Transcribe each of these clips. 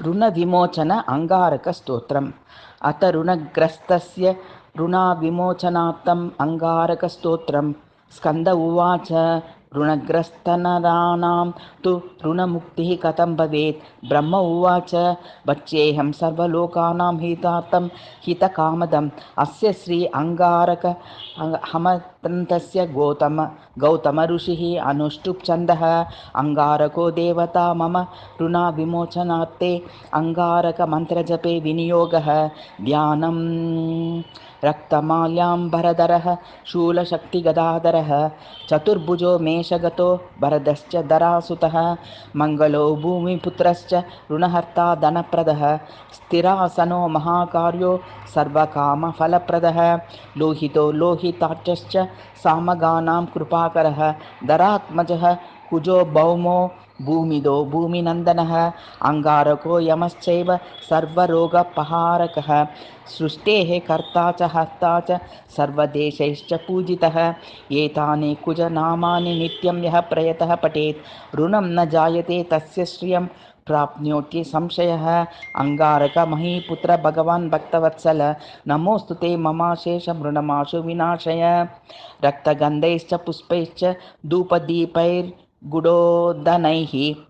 ऋणविमोचन अङ्गारकस्तोत्रम्। अथ ऋणग्रस्तस्य ऋणविमोचनार्थम् अङ्गारकस्तोत्रम्। स्कन्द उवाच ऋणग्रस्तनराणां तु ऋणमुक्तिः कथं भवेत्? ब्रह्म उवाच वच्येऽहं सर्वलोकानां हितार्थं हितकामदम्। अस्य श्री अङ्गारक हमतन्तस्य गौतम ऋषिः अनुष्टुप् छन्दः। अङ्गारको देवता मम ऋणविमोचनार्थे अङ्गारकमन्त्रजपे विनियोगः। ध्यानं रक्तमाल्याम्बरधरः शूलशक्तिगदाधरः चतुर्भुजो मेषगतो भरदश्च धरासुतः मङ्गलो भूमिपुत्रश्च ऋणहर्ता धनप्रदः स्थिरासनो महाकार्यो सर्वकामफलप्रदः लोहितो लोहिताक्षश्च सामगानां कृपाकरः धरात्मजः कुजो भौमो भूमिदो भूमिनन्दनः अङ्गारको यमश्चैव सर्वरोगपहारकः सृष्टेः कर्ता च हर्ता च सर्वदेशैश्च पूजितः एतानि कुजनामानि नित्यं यः प्रयतः पठेत् ऋणं न जायते तस्य श्रियं प्राप्नोति संशयः। अङ्गारक महीपुत्र भगवान् भक्तवत्सल नमोऽस्तु ते ममाशेषमृणमाशु विनाशय। रक्तगन्धैश्च पुष्पैश्च धूपदीपैर्गुडोदनैः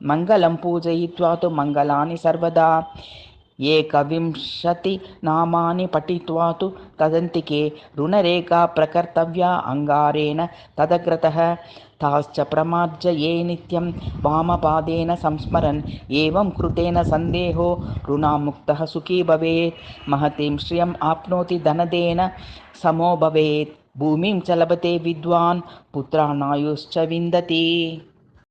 मङ्गलं पूजयित्वा तु मङ्गलानि सर्वदा। एकविंशतिनामानि पठित्वा तु तदन्तिके ऋणरेखा प्रकर्तव्या अङ्गारेण तदग्रतः ताश्च प्रमार्ज्य ये नित्यं वामपादेन संस्मरन् एवं कृतेन सन्देहो ऋणामुक्तः सुखी भवेत् महतीं श्रियम् आप्नोति धनदेन समो भवेत् भूमिं च लभते विद्वान् पुत्राणायुश्च विन्दति।